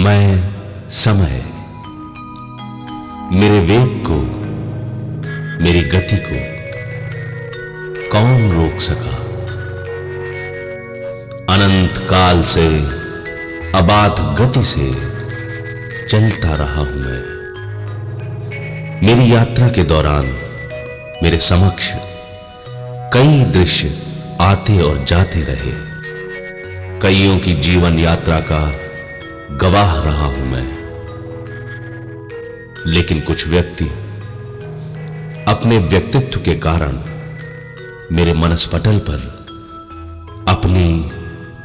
मैं समय, मेरे वेग को, मेरी गति को कौन रोक सका। अनंत काल से अबाध गति से चलता रहा हूं मैं। मेरी यात्रा के दौरान मेरे समक्ष कई दृश्य आते और जाते रहे। कईयों की जीवन यात्रा का गवाह रहा हूं मैं। लेकिन कुछ व्यक्ति अपने व्यक्तित्व के कारण मेरे मनस्पटल पर अपनी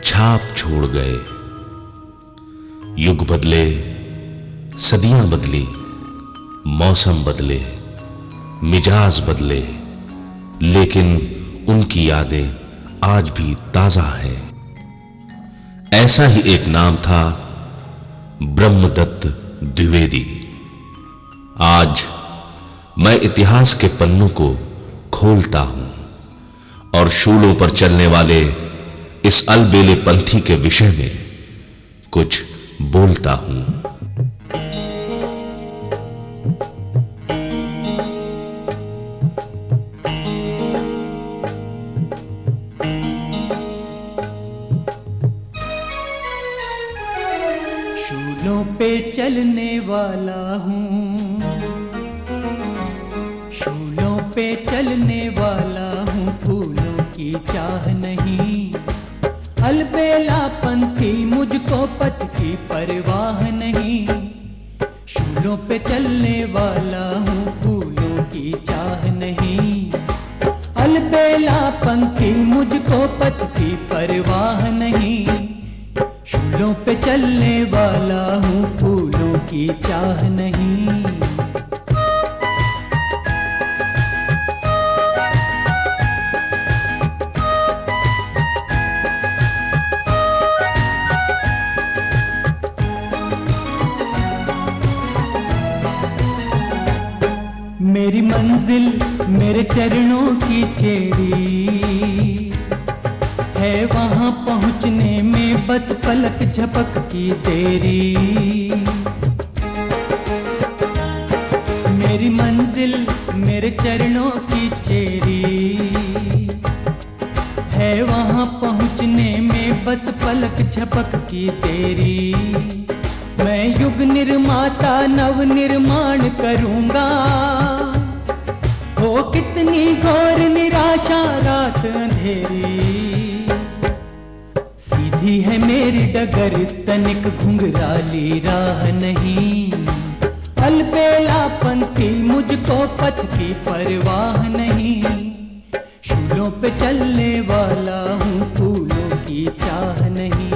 छाप छोड़ गए। युग बदले, सदियां बदली, मौसम बदले, मिजाज बदले, लेकिन उनकी यादें आज भी ताजा हैं। ऐसा ही एक नाम था ब्रह्मदत्त द्विवेदी। आज मैं इतिहास के पन्नों को खोलता हूं और शूलों पर चलने वाले इस अलबेले पंथी के विषय में कुछ बोलता हूं। शूलों पे चलने वाला हूँ, शूलों पे चलने वाला हूँ, फूलों की चाह नहीं। अलबेला पंथी, मुझको पथ की परवाह नहीं। शूलों पे चलने वाला हूँ, फूलों की चाह नहीं। अलबेला पंथी, मुझको पथ की परवाह नहीं। शूलों पे चलने वाला हूँ, फूलों की चाह नहीं। मेरी मंजिल मेरे चरणों की चेरी है, वहां पहुंचने में बस पलक झपक की देरी। मेरी मंजिल मेरे चरणों की चेरी है, वहां पहुंचने में बस पलक झपक की देरी। मैं युग निर्माता नव निर्माण करूंगा, हो कितनी घोर निराशा रात अंधेरी। सीधी है मेरी डगर, तनिक घुंघराली राह नहीं। अलबेला पंथी, मुझको पथ की परवाह नहीं। शूलों पे चलने वाला हूँ, फूलों की चाह नहीं।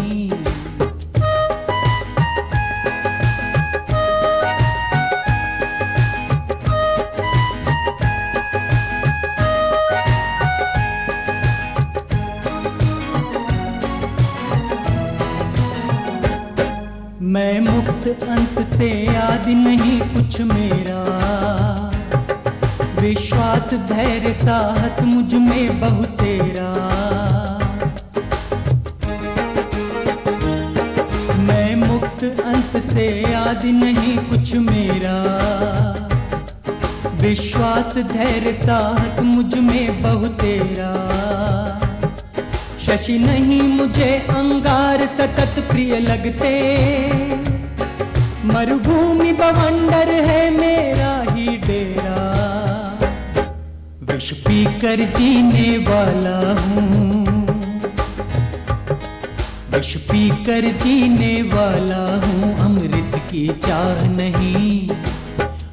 मैं मुक्त अंत से आदि नहीं कुछ मेरा। विश्वास धैर्य साहस मुझ में बहु तेरा। मैं मुक्त अंत से आदि नहीं कुछ मेरा। विश्वास धैर्य साहस मुझ में बहु तेरा। शशि नहीं मुझे अंगार सतत प्रिय लगते। मरुभूमि बवंडर है मेरा ही डेरा। विष पीकर जीने वाला हूँ, विष पीकर जीने वाला हूँ, अमृत की चाह नहीं।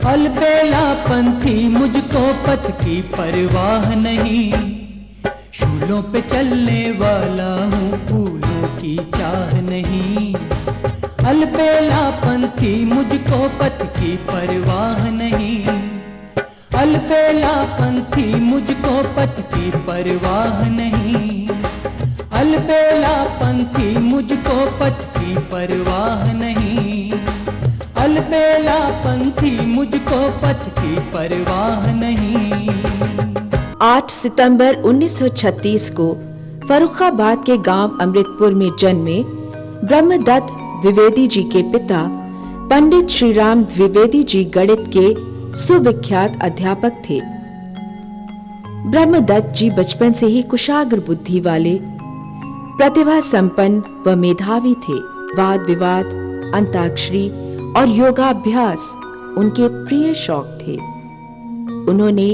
अलबेला पंथी, मुझको पथ की परवाह नहीं। शूलों पे चलने वाला हूँ, फूलों की चाह नहीं। अलबेला पंथी, मुझको पथ की परवाह नहीं। अलबेला पंथी, मुझको पथ की परवाह नहीं। अलबेला पंथी, मुझको पथ की परवाह नहीं। अलबेला पंथी, मुझको पथ की परवाह नहीं। 8 सितंबर 1936 को फर्रुखाबाद के गांव अमृतपुर में जन्मे ब्रह्मदत्त द्विवेदी जी के पिता पंडित श्रीराम द्विवेदी जी गणित के सुविख्यात अध्यापक थे। ब्रह्मदत्त जी बचपन से ही कुशाग्र बुद्धि वाले, प्रतिभा संपन्न व मेधावी थे। वाद विवाद, अंताक्षरी और योगाभ्यास उनके प्रिय शौक थे। उन्होंने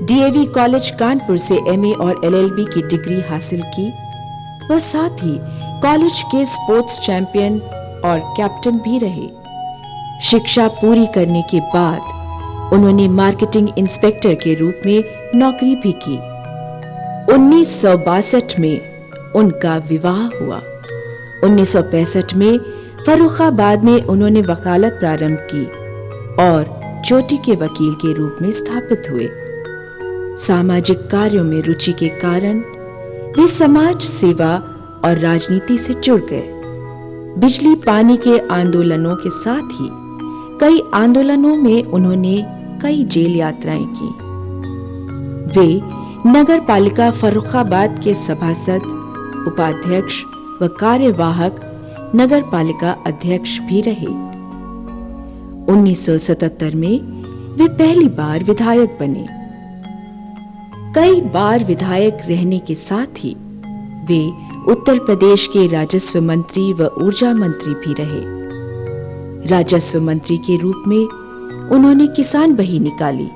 डीएवी कॉलेज कानपुर से एमए और एलएलबी की डिग्री हासिल की व साथ ही कॉलेज के स्पोर्ट्स चैंपियन और कैप्टन भी रहे। शिक्षा पूरी करने के बाद उन्होंने मार्केटिंग इंस्पेक्टर के रूप में नौकरी भी की। 1962 में उनका विवाह हुआ। 1965 में फर्रुखाबाद में उन्होंने वकालत प्रारंभ की और चोटी के वकील के रूप में स्थापित हुए। सामाजिक कार्यों में रुचि के कारण वे समाज सेवा और राजनीति से जुड़ गए। बिजली पानी के आंदोलनों के साथ ही कई आंदोलनों में उन्होंने कई जेल यात्राएं की। वे नगर पालिका फर्रुखाबाद के सभासद, उपाध्यक्ष व कार्यवाहक नगर पालिका अध्यक्ष भी रहे। 1977 में वे पहली बार विधायक बने। कई बार विधायक रहने के साथ ही वे उत्तर प्रदेश के राजस्व मंत्री व ऊर्जा मंत्री भी रहे। राजस्व मंत्री के रूप में उन्होंने किसान बही निकाली।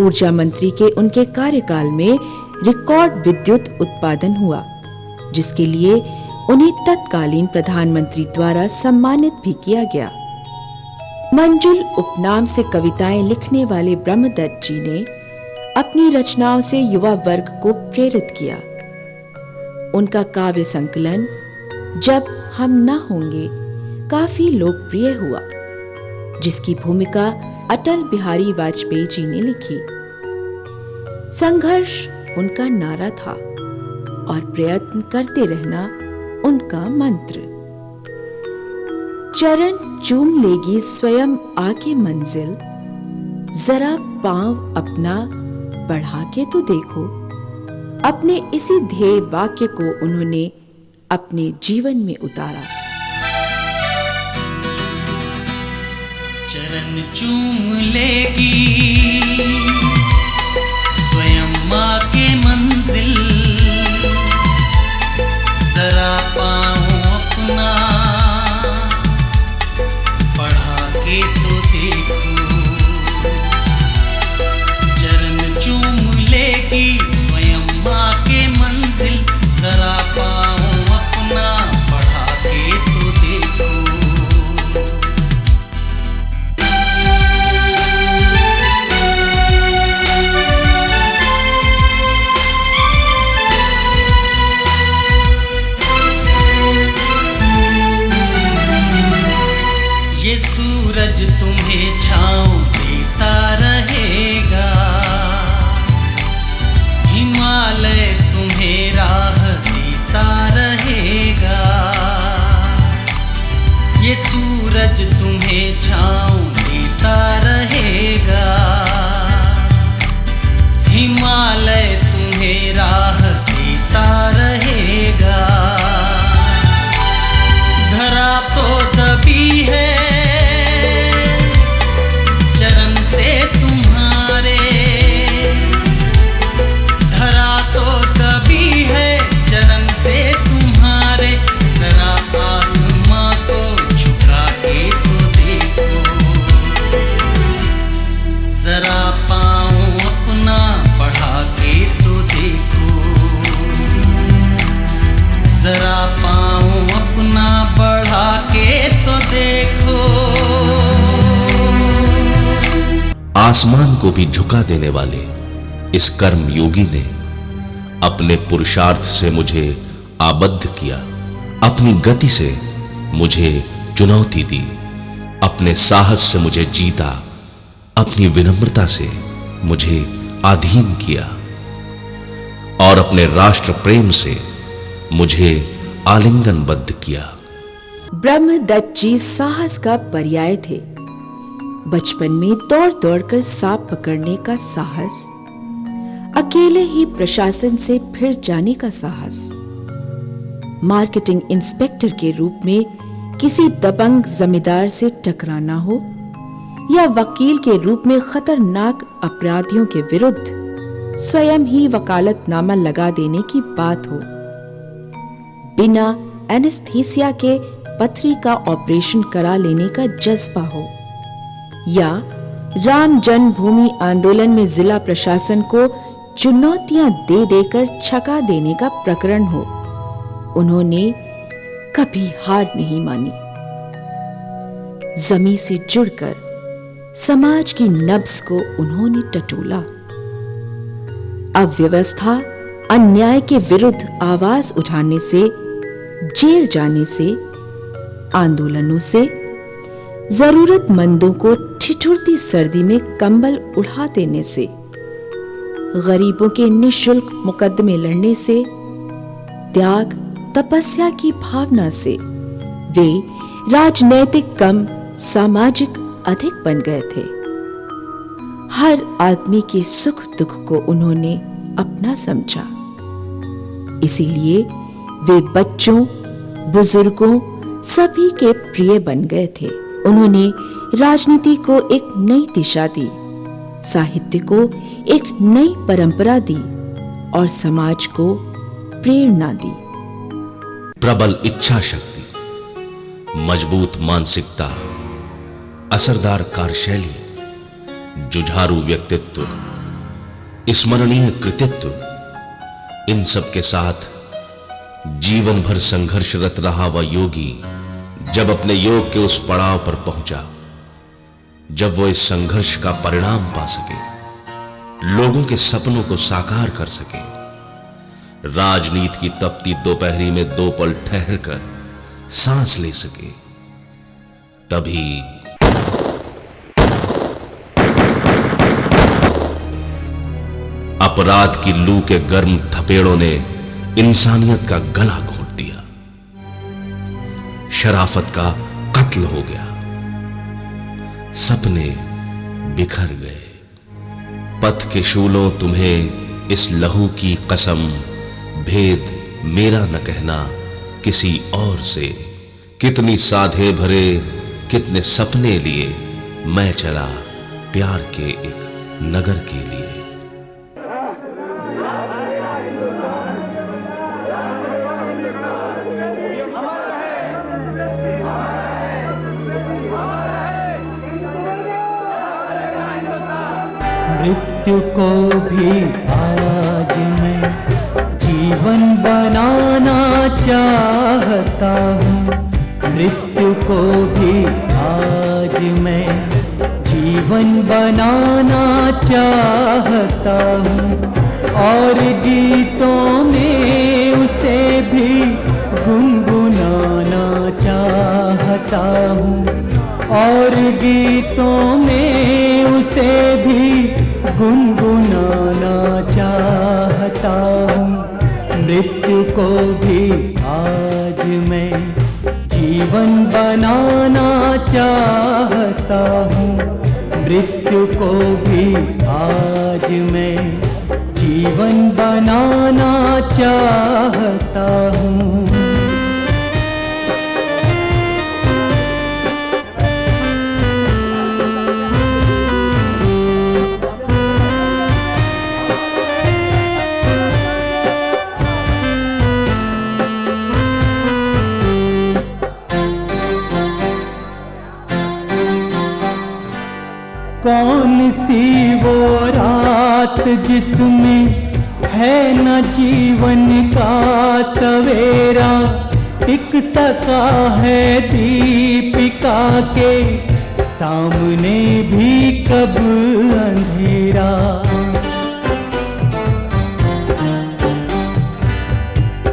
ऊर्जा मंत्री के उनके कार्यकाल में रिकॉर्ड विद्युत उत्पादन हुआ, जिसके लिए उन्हें तत्कालीन प्रधानमंत्री द्वारा सम्मानित भी किया गया। मंजुल उपनाम से कविताएं लिखने वाले ब्रह्मदत्त जी ने अपनी रचनाओं से युवा वर्ग को प्रेरित किया। उनका काव्य संकलन जब हम न होंगे काफी लोकप्रिय हुआ, जिसकी भूमिका अटल बिहारी वाजपेयी जी ने लिखी। संघर्ष उनका नारा था और प्रयत्न करते रहना उनका मंत्र। चरण चूम लेगी स्वयं आके मंजिल, जरा पांव अपना बढ़ा के तो देखो। अपने इसी ध्येय वाक्य को उन्होंने अपने जीवन में उतारा। चरण चूम लेगी स्वयं माँ के मंजिल, जरा पाँव अपना बढ़ा के तो देखो। चरण चूम लेगी स्वयं माँ के मंजिल, जरा पाँव अपना बढ़ा के तो देखो। ये सूरज तुम्हें छाँव देता रहेगा, हिमालय तुम्हें राह देता रहेगा। ये सूरज तुम्हें छाँव देता रहेगा, हिमालय तुम्हें राह देता रहेगा। धरा तो दबी है चरण से तुम्हारे, धरा तो दबी है चरण से तुम्हारे। जरा आसमां को झुका के तो देखो, जरा पाँव अपना बढ़ा के तो देखो, जरा पाँव अपना बढ़ा के तो देखो। आसमान को भी झुका देने वाले इस कर्म योगी ने अपने पुरुषार्थ से मुझे आबद्ध किया, अपनी गति से मुझे चुनौती दी, अपने साहस से मुझे जीता, अपनी विनम्रता से मुझे अधीन किया और अपने राष्ट्र प्रेम से मुझे आलिंगनबद्ध किया। ब्रह्मदत्त जी साहस का पर्याय थे। बचपन में दौड़ दौड़कर सांप पकड़ने का साहस, अकेले ही प्रशासन से फिर जाने का साहस, मार्केटिंग इंस्पेक्टर के रूप में किसी दबंग जमींदार से टकराना हो या वकील के रूप में खतरनाक अपराधियों के विरुद्ध स्वयं ही वकालतनामा लगा देने की बात हो, बिना एनेस्थीसिया के पथरी का ऑपरेशन करा लेने का जज्बा हो, या राम जन्मभूमि आंदोलन में जिला प्रशासन को चुनौतियां दे देकर छका देने का प्रकरण हो, उन्होंने कभी हार नहीं मानी। जमीन से जुड़कर समाज की नब्ज को उन्होंने टटोला। अव्यवस्था, अन्याय के विरुद्ध आवाज उठाने से, जेल जाने से, आंदोलनों से, जरूरतमंदों को ठिठुरती सर्दी में कंबल उड़ा देने से, गरीबों के निःशुल्क मुकदमे लड़ने से, त्याग तपस्या की भावना से वे राजनैतिक कम सामाजिक अधिक बन गए थे। हर आदमी के सुख दुख को उन्होंने अपना समझा। इसीलिए वे बच्चों, बुजुर्गों सभी के प्रिय बन गए थे। उन्होंने राजनीति को एक नई दिशा दी, साहित्य को एक नई परंपरा दी और समाज को प्रेरणा दी। प्रबल इच्छा शक्ति, मजबूत मानसिकता, असरदार कार्यशैली, जुझारू व्यक्तित्व, स्मरणीय कृतित्व, इन सब के साथ जीवन भर संघर्षरत रहा वह योगी जब अपने योग के उस पड़ाव पर पहुंचा जब वो इस संघर्ष का परिणाम पा सके, लोगों के सपनों को साकार कर सके, राजनीति की तपती दोपहरी में 2 पल ठहर कर सांस ले सके, तभी अपराध की लू के गर्म थपेड़ों ने इंसानियत का गला घोट दिया। शराफत का कत्ल हो गया, सपने बिखर गए। पथ के शूलों तुम्हें इस लहू की कसम, भेद मेरा न कहना किसी और से। कितनी साधे भरे कितने सपने लिए मैं चला प्यार के एक नगर के लिए। मृत्यु को भी आज मैं जीवन बनाना चाहता हूँ, मृत्यु को भी आज मैं जीवन बनाना चाहता हूँ, और गीतों में उसे भी गुनगुनाना चाहता हूँ, और गीतों में उसे भी गुनगुनाना चाहता हूँ। मृत्यु को भी आज मैं जीवन बनाना चाहता हूँ, मृत्यु को भी आज मैं जीवन बनाना चाहता हूँ। कौन सी वो रात जिसमें है न जीवन का सवेरा, टिक सका है दीपिका के सामने भी कब अंधेरा।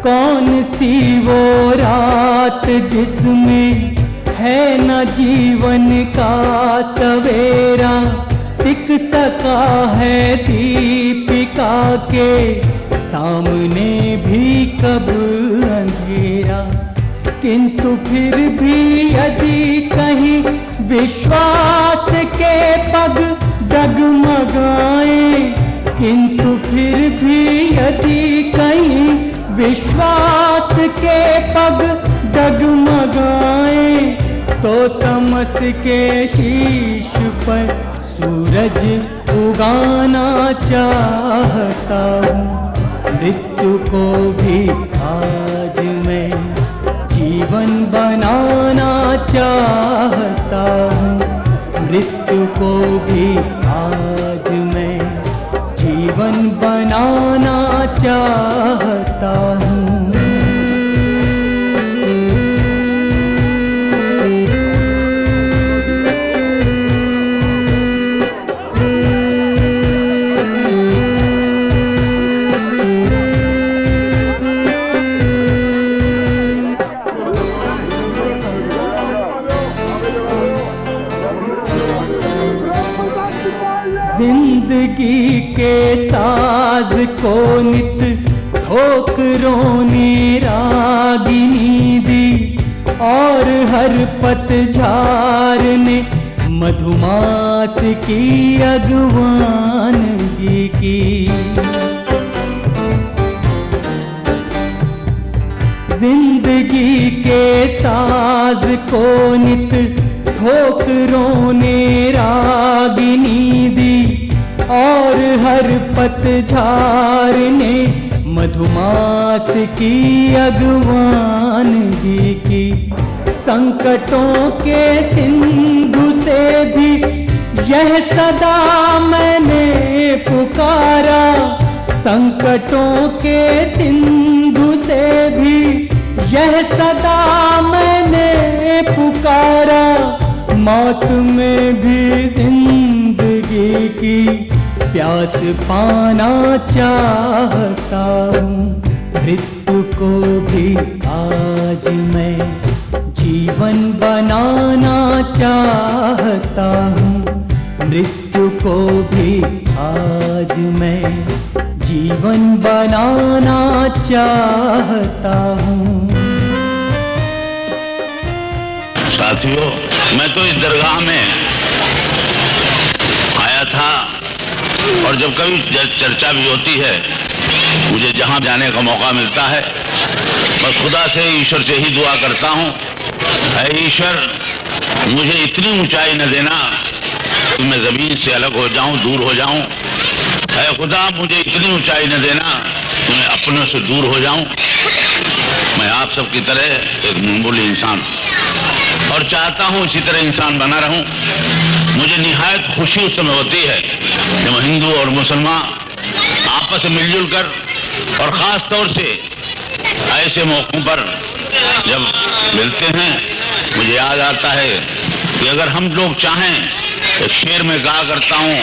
कौन सी वो रात जिसमें है न जीवन का सवेरा, टिक सका है दीपिका के सामने भी कब अंधेरा। किंतु फिर भी यदि कहीं विश्वास के पग डगमगाए, किंतु फिर भी यदि कहीं विश्वास के पग जगमगाए तो तमस के शीश पर सूरज उगाना चाहता हूँ। मृत्यु को भी आज मैं जीवन बनाना चाहता हूँ। मृत्यु को भी आज मैं जीवन बनाना चाहता हूँ। जिंदगी के साज को नित ठोकरों ने रागिनी दी और हर पतझार ने मधुमास की अगवानगी की। जिंदगी के साज को नित ठोकरों ने रागिनी दी और हर पतझार ने मधुमास की अगवानगी की। संकटों के सिंधु से भी यह सदा मैंने पुकारा। संकटों के सिंधु से भी यह सदा मैंने पुकारा। मौत में भी जिंदगी की प्यास पाना चाहता हूँ। मृत्यु को भी आज मैं जीवन बनाना चाहता हूँ। मृत्यु को भी आज मैं जीवन बनाना चाहता हूँ। साथियों, मैं तो इस दरगाह में आया था और जब कभी चर्चा भी होती है, मुझे जहां जाने का मौका मिलता है, मैं खुदा से, ईश्वर से ही दुआ करता हूं, ऐ ईश्वर मुझे इतनी ऊंचाई न देना कि मैं जमीन से अलग हो जाऊं, दूर हो जाऊं। ऐ खुदा मुझे इतनी ऊंचाई न देना कि मैं अपनों से दूर हो जाऊं। मैं आप सबकी तरह एक मामूली इंसान और चाहता हूं इसी तरह इंसान बना रहूं। मुझे निहायत खुशी उस समय होती है जब हिंदू और मुसलमान आपस में मिलजुल कर और ख़ास तौर से ऐसे मौक़ों पर जब मिलते हैं, मुझे याद आता है कि अगर हम लोग चाहें, एक शेर में कहा करता हूँ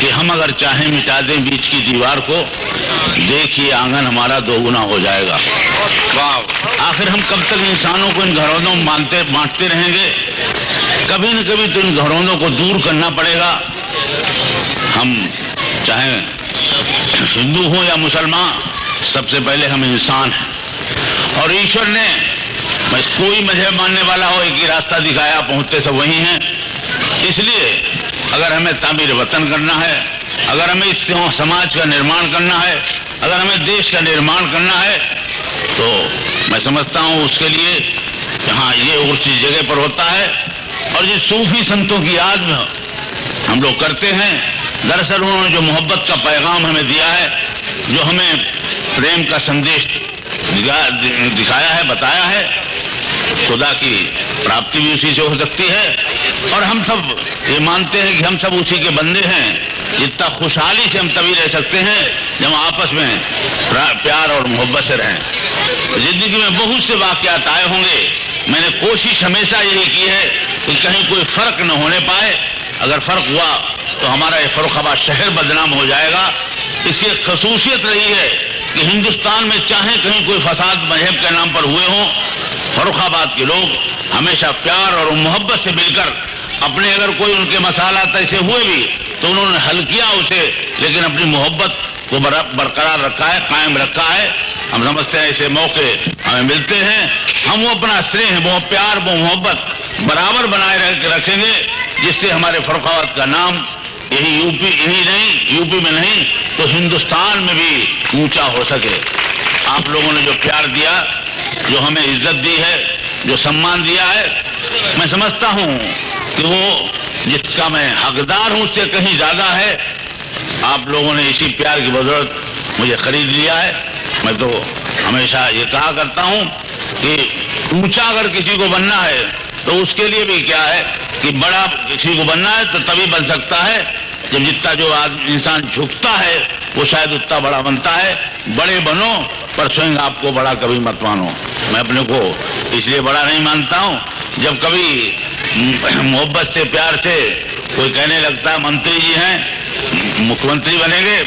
कि हम अगर चाहें मिटा दें बीच की दीवार को, देखिए आंगन हमारा दोगुना हो जाएगा। आखिर हम कब तक इंसानों को इन घरौंदों में बांटते रहेंगे? कभी न कभी तो इन घरौंदों को दूर करना पड़ेगा। हम चाहे हिंदू हो या मुसलमान, सबसे पहले हम इंसान हैं और ईश्वर ने बस कोई मजहब मानने वाला हो, एक ही रास्ता दिखाया, पहुंचते सब वही हैं। इसलिए अगर हमें तामीर वतन करना है, अगर हमें इस समाज का निर्माण करना है, अगर हमें देश का निर्माण करना है, तो मैं समझता हूँ उसके लिए जहाँ ये उर्स इस जगह पर होता है और ये सूफी संतों की याद में हम लोग करते हैं। दरअसल उन्होंने जो मोहब्बत का पैगाम हमें दिया है, जो हमें प्रेम का संदेश दिखाया है, बताया है, खुदा की प्राप्ति भी उसी से हो सकती है। और हम सब ये मानते हैं कि हम सब उसी के बंदे हैं। जितना खुशहाली से हम तभी रह सकते हैं जब आपस में प्यार और मोहब्बत से रहें। जिंदगी में बहुत से वाकयात आए होंगे, मैंने कोशिश हमेशा यही की है कि कहीं कोई फर्क न होने पाए। अगर फर्क हुआ तो हमारा ये फर्रुखाबाद शहर बदनाम हो जाएगा। इसकी एक खसूसियत रही है कि हिंदुस्तान में चाहे कहीं कोई फसाद मजहब के नाम पर हुए हों, फर्रुखाबाद के लोग हमेशा प्यार और मोहब्बत से मिलकर अपने, अगर कोई उनके मसालात ऐसे हुए भी तो उन्होंने हल किया उसे, लेकिन अपनी मोहब्बत को बरकरार रखा है, कायम रखा है। हम समझते हैं ऐसे मौके हमें मिलते हैं, हम वो अपना स्नेह, वो प्यार, वो मोहब्बत बराबर बनाए रखेंगे, जिससे हमारे फर्रुखाबाद का नाम यही यूपी में नहीं तो हिंदुस्तान में भी ऊंचा हो सके। आप लोगों ने जो प्यार दिया, जो हमें इज्जत दी है, जो सम्मान दिया है, मैं समझता हूं कि वो जिसका मैं हकदार हूं उससे कहीं ज्यादा है। आप लोगों ने इसी प्यार की बदौलत मुझे खरीद लिया है। मैं तो हमेशा ये कहा करता हूं कि ऊंचा अगर किसी को बनना है तो उसके लिए भी क्या है कि बड़ा किसी को बनना है तो तभी बन सकता है जब जितना जो इंसान झुकता है वो शायद उतना बड़ा बनता है। बड़े बनो पर स्वयं आपको बड़ा कभी मत मानो। मैं अपने को इसलिए बड़ा नहीं मानता हूं, जब कभी मोहब्बत से प्यार से कोई कहने लगता है मंत्री जी हैं, मुख्यमंत्री बनेंगे,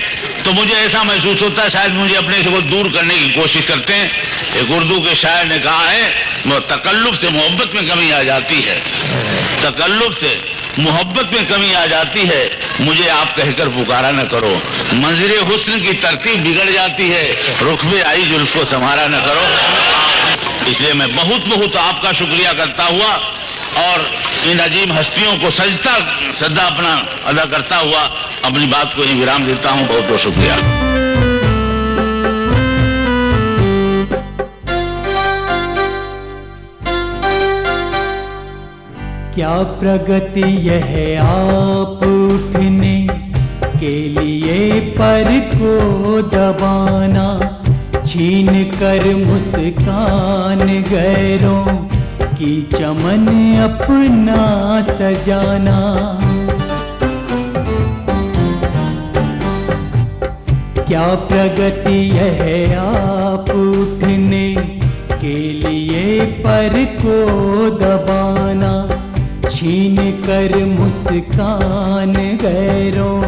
तो मुझे ऐसा महसूस होता है शायद मुझे अपने से वो दूर करने की कोशिश करते हैं। एक उर्दू के शायर ने कहा है, वो तकल्लुफ से मोहब्बत में कमी आ जाती है, तकल्लुफ से मोहब्बत में कमी आ जाती है, मुझे आप कहकर पुकारा न करो, मंज़िरे हुस्न की तरतीब बिगड़ जाती है, रुखबे आई जुल्फ को संवारा न करो। इसलिए मैं बहुत बहुत आपका शुक्रिया करता हुआ और इन अजीम हस्तियों को सजदा अपना अदा करता हुआ अपनी बात को ही विराम देता हूं। बहुत बहुत शुक्रिया। क्या प्रगति यह आप उठने के लिए पर को दबाना, छीन कर मुस्कान गैरों की चमन अपना सजाना। क्या प्रगति यह आप उठने के लिए पर को दबाना, छीन कर मुस्कान गैरों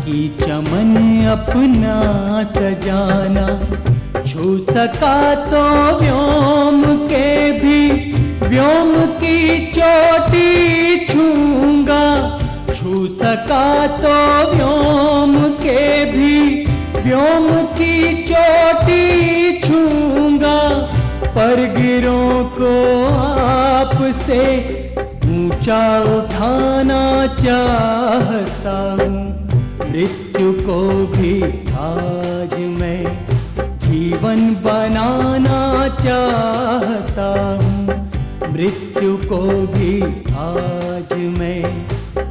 की चमन अपना सजाना। छू सका तो व्योम के भी व्योम की चोटी छूंगा, छू सका तो व्योम के भी व्योम की चोटी छूंगा। पर गिरों को आपसे ऊंचा उठाना चाहता हूँ, मृत्यु को भी आज मैं जीवन बनाना चाहता हूँ, मृत्यु को भी आज मैं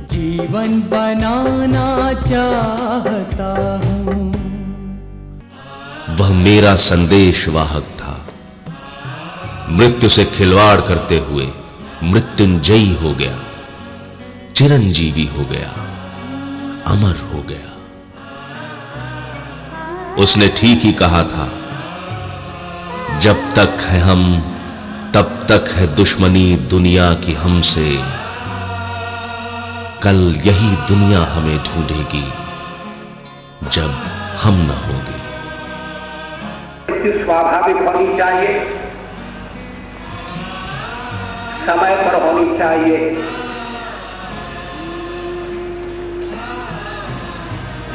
जीवन बनाना चाहता हूँ। वह मेरा संदेश वाहक था, मृत्यु से खिलवाड़ करते हुए मृत्युंजयी हो गया, चिरंजीवी हो गया, अमर हो गया। उसने ठीक ही कहा था, जब तक है हम तब तक है दुश्मनी दुनिया की हमसे, कल यही दुनिया हमें ढूंढेगी जब हम न होंगे। स्वाभाविक होनी चाहिए, समय पर होनी चाहिए।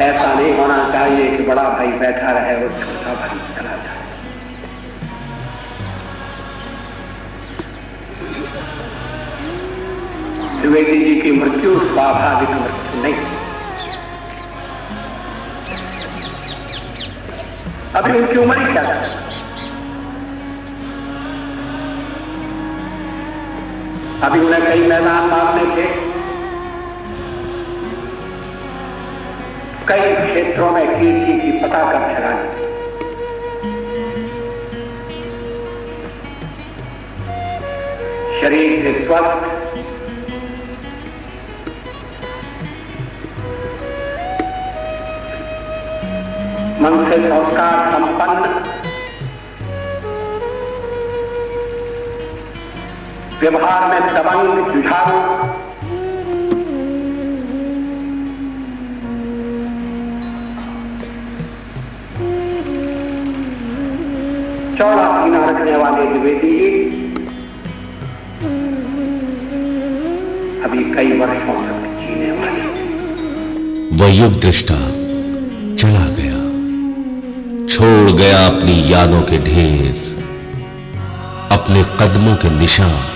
ऐसा नहीं होना चाहिए कि बड़ा भाई बैठा रहे और छोटा भाई चला जाए। द्विवेदी जी की मृत्यु स्वाभाविक मृत्यु नहीं, अभी उनकी उम्र ही क्या है। अभी उन्हें कई मैदान मारने थे, कई क्षेत्रों में कीर्ति की पताका फहरानी थी। शरीर से स्वस्थ, मन से संस्कार संपन्न, व्यवहार में दबंग जुझारू, चौड़ा सीना रखने वाले द्विवेदी जी अभी कई वर्षों तक जीने वाले। वह युग दृष्टा चला गया, छोड़ गया अपनी यादों के ढेर, अपने कदमों के निशान।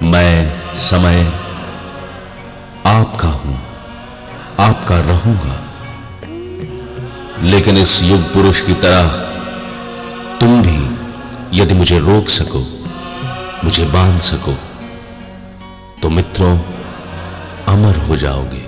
मैं समय आपका हूं, आपका रहूंगा, लेकिन इस युग पुरुष की तरह तुम भी यदि मुझे रोक सको, मुझे बांध सको, तो मित्रों अमर हो जाओगे।